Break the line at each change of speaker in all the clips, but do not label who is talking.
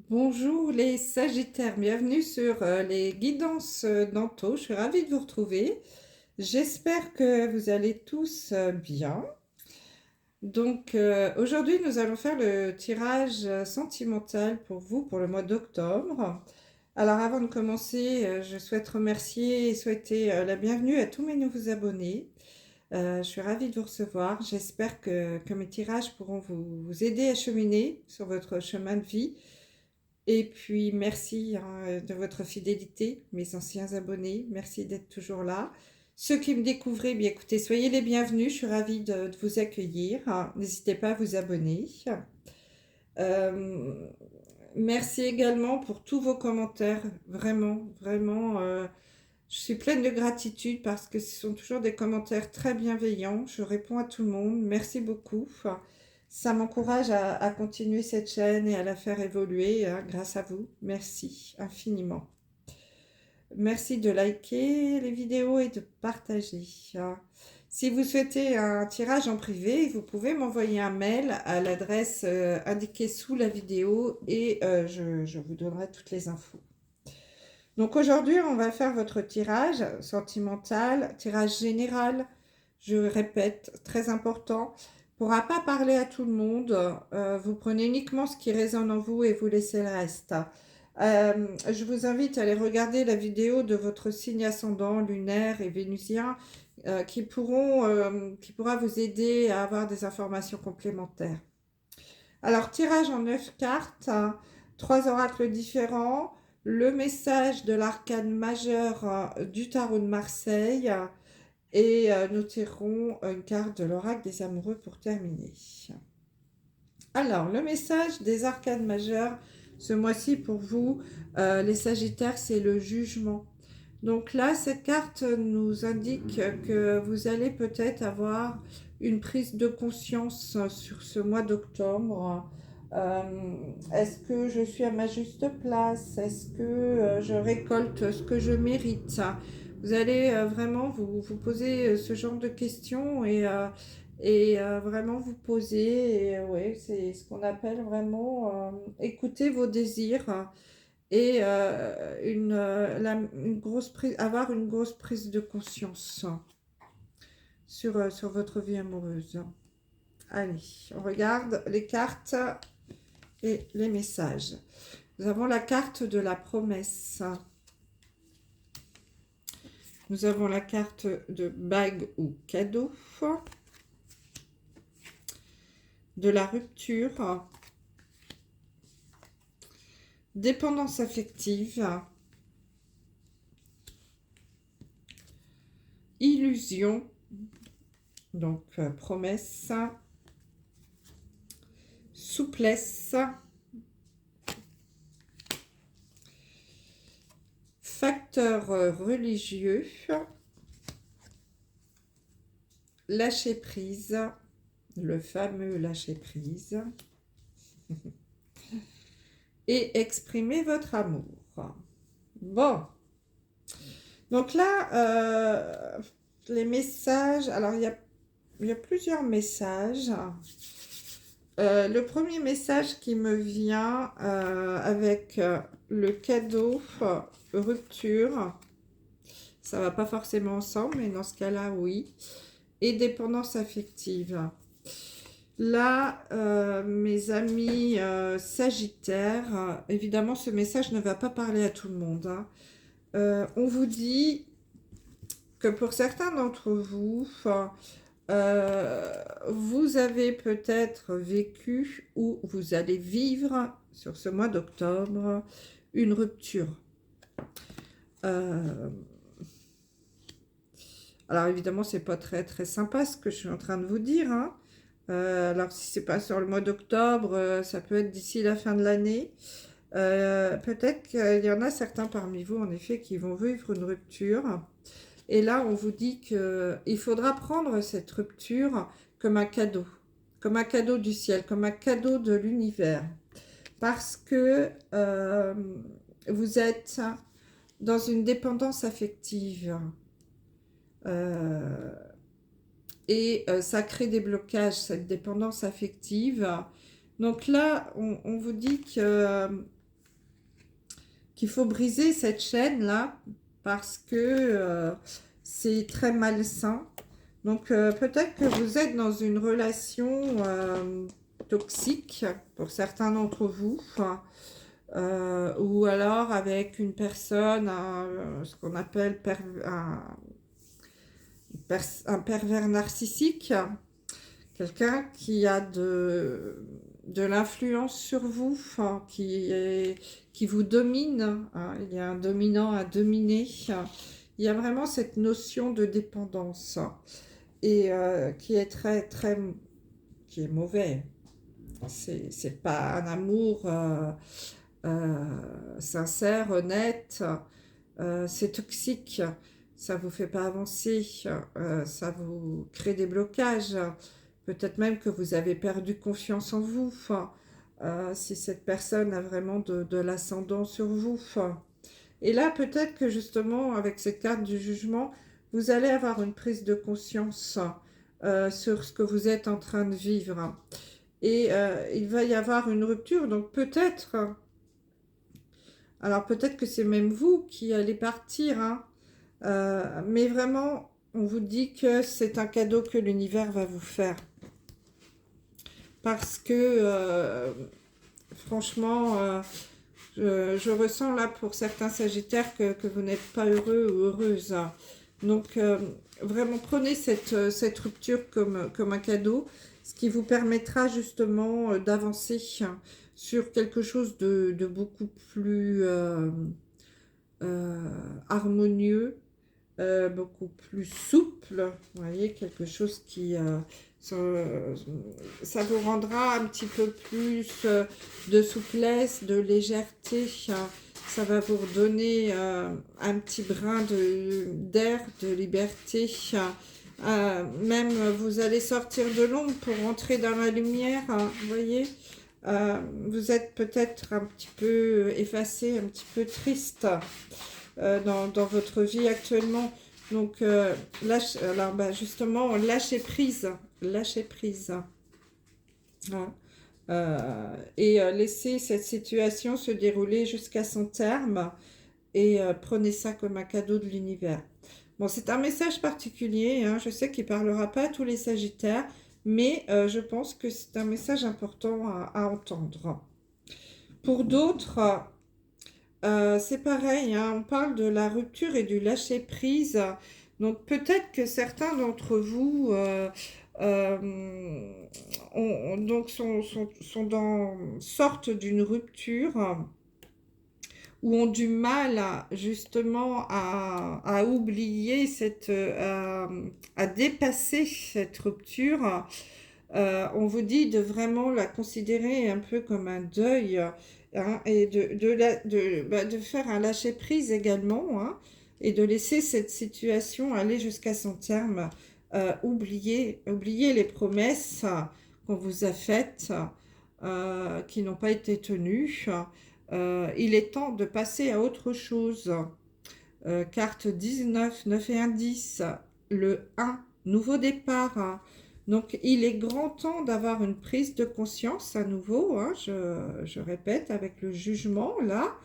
Bonjour les Sagittaires, bienvenue sur les guidances d'Anto. Je suis ravie de vous retrouver. J'espère que vous allez tous bien. Aujourd'hui, nous allons faire le tirage sentimental pour vous pour le mois d'octobre. Alors avant de commencer, je souhaite remercier et souhaiter la bienvenue à tous mes nouveaux abonnés. Je suis ravie de vous recevoir. J'espère que mes tirages pourront vous aider à cheminer sur votre chemin de vie. Et puis, merci de votre fidélité, mes anciens abonnés. Merci d'être toujours là. Ceux qui me découvrent, bien écoutez, soyez les bienvenus. Je suis ravie de vous accueillir. N'hésitez pas à vous abonner. Euh, Merci également pour tous vos commentaires. Vraiment, vraiment, je suis pleine de gratitude parce que ce sont toujours des commentaires très bienveillants. Je réponds à tout le monde. Merci beaucoup. Ça m'encourage à continuer cette chaîne et à la faire évoluer grâce à vous. Merci infiniment. Merci de liker les vidéos et de partager. Si vous souhaitez un tirage en privé, vous pouvez m'envoyer un mail à l'adresse indiquée sous la vidéo et je vous donnerai toutes les infos. Donc aujourd'hui, on va faire votre tirage sentimental, tirage général. Je répète, très important. On ne pourra pas parler à tout le monde. Vous prenez uniquement ce qui résonne en vous et vous laissez le reste. Je vous invite à aller regarder la vidéo de votre signe ascendant, lunaire et vénusien qui pourra vous aider à avoir des informations complémentaires. Alors, tirage en 9 cartes, 3 oracles différents, le message de l'arcane majeur du tarot de Marseille et nous tirerons une carte de l'oracle des amoureux pour terminer. Alors, le message des arcanes majeurs, ce mois-ci pour vous, les Sagittaires, c'est le jugement. Donc là, cette carte nous indique que vous allez peut-être avoir une prise de conscience sur ce mois d'octobre. Est-ce que je suis à ma juste place? Est-ce que je récolte ce que je mérite? Vous allez vraiment vous poser ce genre de questions et vraiment vous poser. Et, ouais, c'est ce qu'on appelle vraiment écouter vos désirs et une grosse prise, avoir une grosse prise de conscience sur votre vie amoureuse. Allez, on regarde les cartes et les messages. Nous avons la carte de la promesse. Nous avons la carte de bague ou cadeau. De la rupture. Dépendance affective. Illusion. Donc, promesse. Souplesse. Facteur religieux. Lâcher prise. Le fameux lâcher prise. Et exprimer votre amour. Bon. Donc là, les messages. Alors, il y a plusieurs messages. Le premier message qui me vient avec le cadeau rupture, ça va pas forcément ensemble, mais dans ce cas-là, oui. Et dépendance affective. Là, mes amis Sagittaires, évidemment, ce message ne va pas parler à tout le monde. On vous dit que pour certains d'entre vous, vous avez peut-être vécu ou vous allez vivre sur ce mois d'octobre une rupture. Alors évidemment, c'est pas très très sympa ce que je suis en train de vous dire. Alors si c'est pas sur le mois d'octobre, ça peut être d'ici la fin de l'année. Peut-être qu'il y en a certains parmi vous en effet qui vont vivre une rupture. Et là, on vous dit qu'il faudra prendre cette rupture comme un cadeau du ciel, comme un cadeau de l'univers. Parce que vous êtes dans une dépendance affective. Et ça crée des blocages, cette dépendance affective. Donc là, on vous dit que qu'il faut briser cette chaîne-là parce que c'est très malsain. Donc peut-être que vous êtes dans une relation toxique pour certains d'entre vous, ou alors avec une personne, ce qu'on appelle un pervers narcissique, quelqu'un qui a de l'influence sur vous, qui vous domine, hein. Il y a un dominant à dominer. Il y a vraiment cette notion de dépendance et qui est qui est mauvais. C'est pas un amour sincère, honnête. C'est toxique. Ça vous fait pas avancer. Ça vous crée des blocages. Peut-être même que vous avez perdu confiance en vous. Si cette personne a vraiment de l'ascendant sur vous. Et là, peut-être que justement, avec cette carte du jugement, vous allez avoir une prise de conscience sur ce que vous êtes en train de vivre. Et il va y avoir une rupture, donc peut-être, alors peut-être que c'est même vous qui allez partir, hein, mais vraiment, on vous dit que c'est un cadeau que l'univers va vous faire. Parce que, franchement, je ressens là pour certains Sagittaires que vous n'êtes pas heureux ou heureuse. Donc, vraiment, prenez cette rupture comme un cadeau, ce qui vous permettra justement d'avancer sur quelque chose de beaucoup plus harmonieux, beaucoup plus souple. Vous voyez, quelque chose qui... ça vous rendra un petit peu plus de souplesse, de légèreté. Ça va vous redonner un petit brin d'air, de liberté. Même vous allez sortir de l'ombre pour rentrer dans la lumière. Vous voyez, vous êtes peut-être un petit peu effacé, un petit peu triste dans votre vie actuellement. Donc, alors, justement, lâchez prise. Lâchez prise. Hein. Et laissez cette situation se dérouler jusqu'à son terme. Et prenez ça comme un cadeau de l'univers. Bon, c'est un message particulier. Hein. Je sais qu'il ne parlera pas à tous les Sagittaires. Mais je pense que c'est un message important à entendre. Pour d'autres... c'est pareil, hein, on parle de la rupture et du lâcher-prise. Donc peut-être que certains d'entre vous donc sortent d'une rupture ou ont du mal justement à oublier à dépasser cette rupture. On vous dit de vraiment la considérer un peu comme un deuil, hein, et de faire un lâcher-prise également, hein, et de laisser cette situation aller jusqu'à son terme. Oubliez les promesses qu'on vous a faites, qui n'ont pas été tenues. Il est temps de passer à autre chose. Carte 19, 9 et 1, 10, le 1, nouveau départ. Donc, il est grand temps d'avoir une prise de conscience à nouveau, hein, je répète, avec le jugement, là.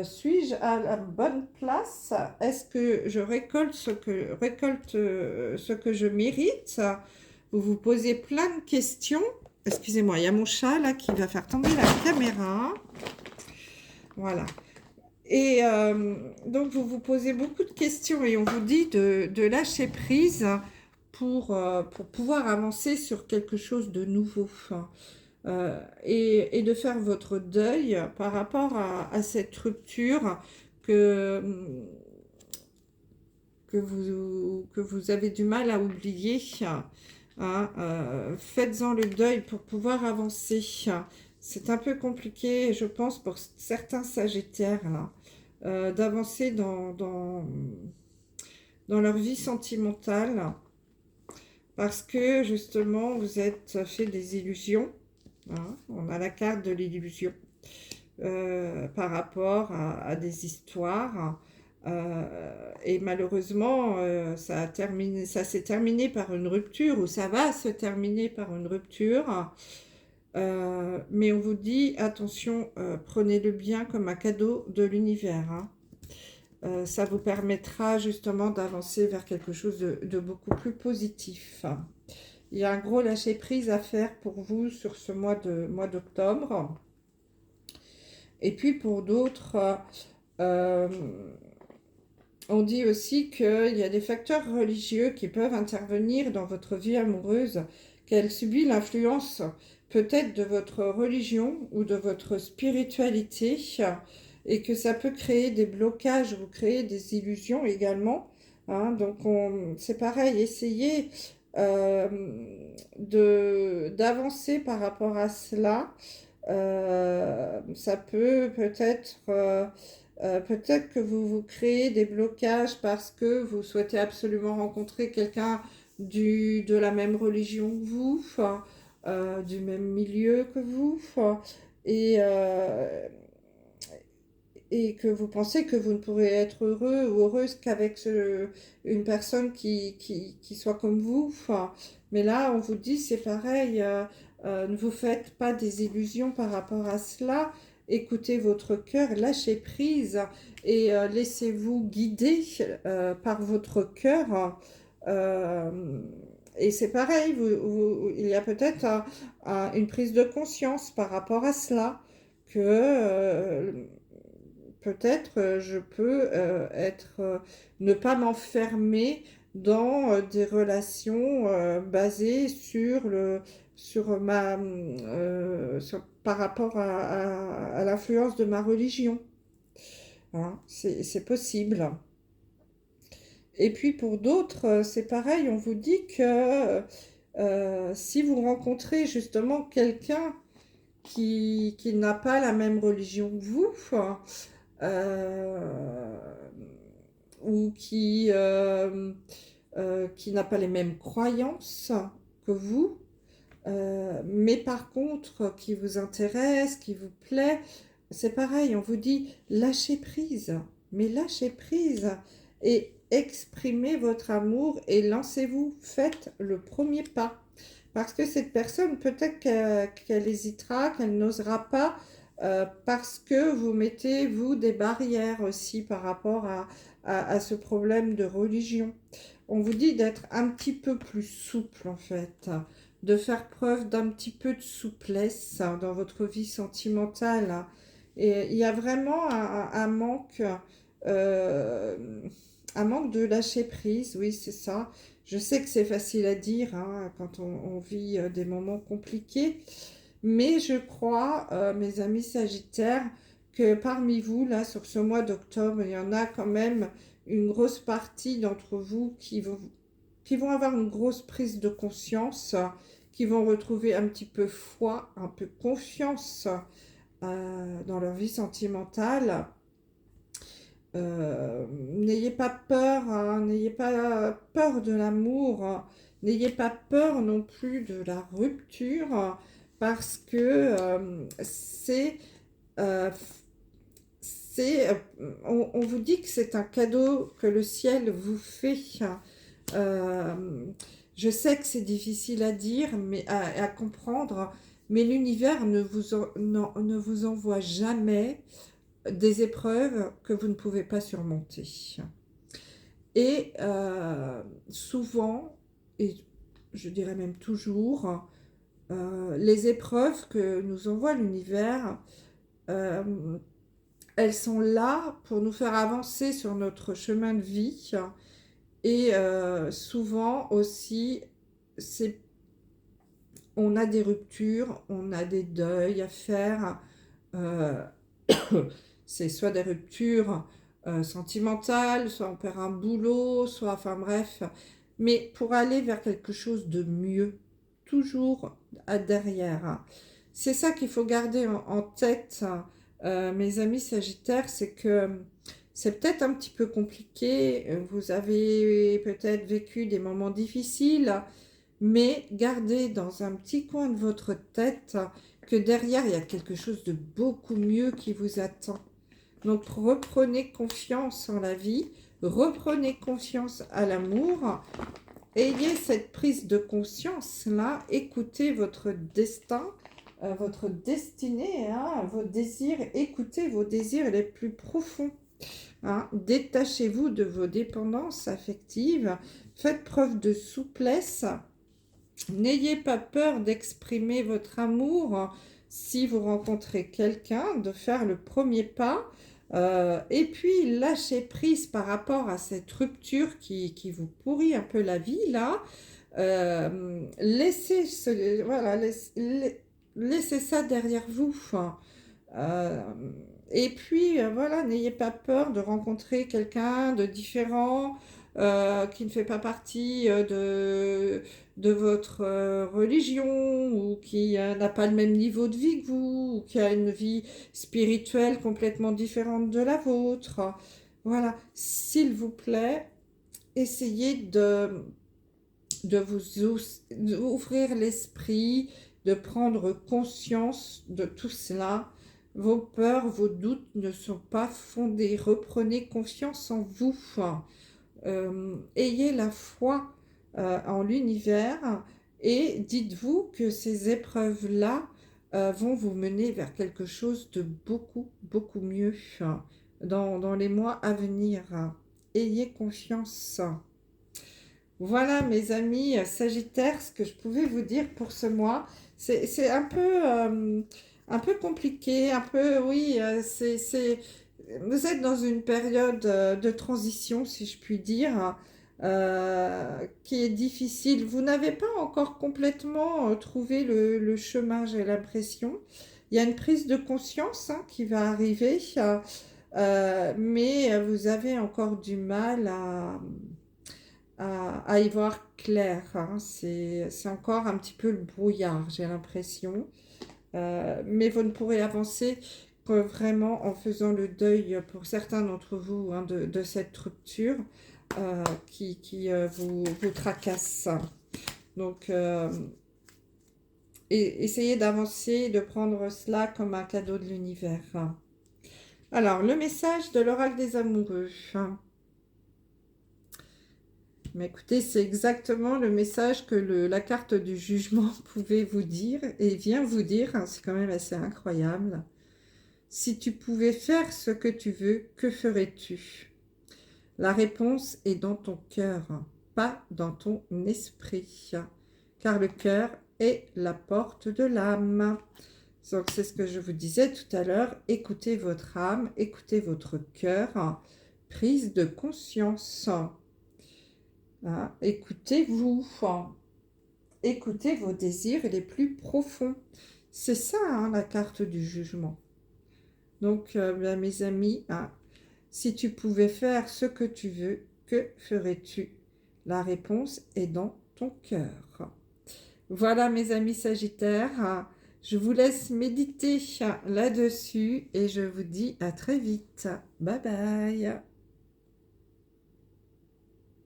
Suis-je à la bonne place? Est-ce que je récolte ce que je mérite? Vous vous posez plein de questions. Excusez-moi, il y a mon chat, là, qui va faire tomber la caméra. Voilà. Et donc, vous vous posez beaucoup de questions et on vous dit de lâcher prise pour pouvoir avancer sur quelque chose de nouveau. Et de faire votre deuil par rapport à cette rupture que vous avez du mal à oublier. Hein, faites-en le deuil pour pouvoir avancer. C'est un peu compliqué, je pense, pour certains Sagittaires, d'avancer dans leur vie sentimentale, parce que, justement, vous êtes fait des illusions. Hein, on a la carte de l'illusion par rapport à des histoires. Et malheureusement, ça s'est terminé par une rupture, ou ça va se terminer par une rupture. Mais on vous dit, attention, prenez-le bien comme un cadeau de l'univers, hein. Ça vous permettra justement d'avancer vers quelque chose de beaucoup plus positif. Il y a un gros lâcher-prise à faire pour vous sur ce mois d'octobre. Et puis pour d'autres, euh, on dit aussi qu'il y a des facteurs religieux qui peuvent intervenir dans votre vie amoureuse, qu'elle subit l'influence peut-être de votre religion ou de votre spiritualité, et que ça peut créer des blocages ou créer des illusions également, hein. Donc c'est pareil, essayez euh, d'avancer par rapport à cela. Ça peut peut-être que vous vous créez des blocages parce que vous souhaitez absolument rencontrer quelqu'un de la même religion que vous, du même milieu que vous, et, euh, et que vous pensez que vous ne pourrez être heureux ou heureuse qu'avec une personne qui soit comme vous. Mais là, on vous dit, c'est pareil, ne vous faites pas des illusions par rapport à cela. Écoutez votre cœur, lâchez prise et laissez-vous guider par votre cœur. Euh, et c'est pareil, il y a peut-être une prise de conscience par rapport à cela, que peut-être je peux ne pas m'enfermer dans des relations basées par rapport à l'influence de ma religion, hein. C'est possible. Et puis pour d'autres, c'est pareil, on vous dit que si vous rencontrez justement quelqu'un qui n'a pas la même religion que vous, euh, ou qui n'a pas les mêmes croyances que vous, mais par contre qui vous intéresse, qui vous plaît, c'est pareil, on vous dit lâchez prise, mais lâchez prise et exprimez votre amour et lancez-vous, faites le premier pas. Parce que cette personne, peut-être qu'elle hésitera, qu'elle n'osera pas, parce que vous mettez, vous, des barrières aussi par rapport à ce problème de religion. On vous dit d'être un petit peu plus souple, en fait, de faire preuve d'un petit peu de souplesse dans votre vie sentimentale. Et il y a vraiment euh, un manque de lâcher prise, oui, c'est ça. Je sais que c'est facile à dire, hein, quand on vit des moments compliqués, mais je crois, mes amis Sagittaires, que parmi vous, là, sur ce mois d'octobre, il y en a quand même une grosse partie d'entre vous qui vont avoir une grosse prise de conscience, qui vont retrouver un petit peu foi, un peu confiance dans leur vie sentimentale. N'ayez pas peur, hein, n'ayez pas peur de l'amour, hein, n'ayez pas peur non plus de la rupture, parce que euh, on vous dit que c'est un cadeau que le ciel vous fait. Euh, je sais que c'est difficile à dire, mais à comprendre, mais l'univers ne vous envoie jamais des épreuves que vous ne pouvez pas surmonter. Et souvent, et je dirais même toujours, les épreuves que nous envoie l'univers, euh, elles sont là pour nous faire avancer sur notre chemin de vie. Et souvent aussi, on a des ruptures, on a des deuils à faire. Euh, c'est soit des ruptures sentimentales, soit on perd un boulot, soit, enfin bref, mais pour aller vers quelque chose de mieux, toujours derrière, hein. C'est ça qu'il faut garder en tête, mes amis Sagittaires, c'est que c'est peut-être un petit peu compliqué, vous avez peut-être vécu des moments difficiles, mais gardez dans un petit coin de votre tête que derrière, il y a quelque chose de beaucoup mieux qui vous attend. Donc reprenez confiance en la vie, reprenez confiance à l'amour, ayez cette prise de conscience-là, écoutez votre destin, votre destinée, hein, vos désirs. Écoutez vos désirs les plus profonds. Hein. Détachez-vous de vos dépendances affectives. Faites preuve de souplesse. N'ayez pas peur d'exprimer votre amour si vous rencontrez quelqu'un, de faire le premier pas. Et puis, lâchez prise par rapport à cette rupture qui vous pourrit un peu la vie, là. Voilà, laissez ça derrière vous. Euh, et puis, voilà, n'ayez pas peur de rencontrer quelqu'un de différent, qui ne fait pas partie de votre religion, ou qui n'a pas le même niveau de vie que vous, ou qui a une vie spirituelle complètement différente de la vôtre. Voilà, s'il vous plaît, essayez de d'ouvrir l'esprit, de prendre conscience de tout cela. Vos peurs, vos doutes ne sont pas fondés. Reprenez confiance en vous. Ayez la foi en l'univers et dites-vous que ces épreuves-là vont vous mener vers quelque chose de beaucoup, beaucoup mieux dans les mois à venir. Ayez confiance. Voilà mes amis Sagittaires, ce que je pouvais vous dire pour ce mois. C'est un peu compliqué, un peu, oui, vous êtes dans une période de transition, si je puis dire, qui est difficile. Vous n'avez pas encore complètement trouvé le chemin, j'ai l'impression. Il y a une prise de conscience hein, qui va arriver, mais vous avez encore du mal à y voir clair. Hein. C'est encore un petit peu le brouillard, j'ai l'impression. Mais vous ne pourrez avancer que vraiment en faisant le deuil pour certains d'entre vous hein, de cette rupture qui vous tracasse. Donc, essayez d'avancer, de prendre cela comme un cadeau de l'univers. Alors, le message de l'oracle des amoureux. Mais écoutez, c'est exactement le message que la carte du jugement pouvait vous dire et vient vous dire, hein, c'est quand même assez incroyable. Si tu pouvais faire ce que tu veux, que ferais-tu? La réponse est dans ton cœur, pas dans ton esprit, car le cœur est la porte de l'âme. Donc c'est ce que je vous disais tout à l'heure, écoutez votre âme, écoutez votre cœur, prise de conscience. Hein, écoutez-vous, écoutez vos désirs les plus profonds. C'est ça, hein, la carte du jugement. Donc, mes amis, hein, si tu pouvais faire ce que tu veux, que ferais-tu? La réponse est dans ton cœur. Voilà, mes amis Sagittaires, je vous laisse méditer là-dessus et je vous dis à très vite. Bye bye.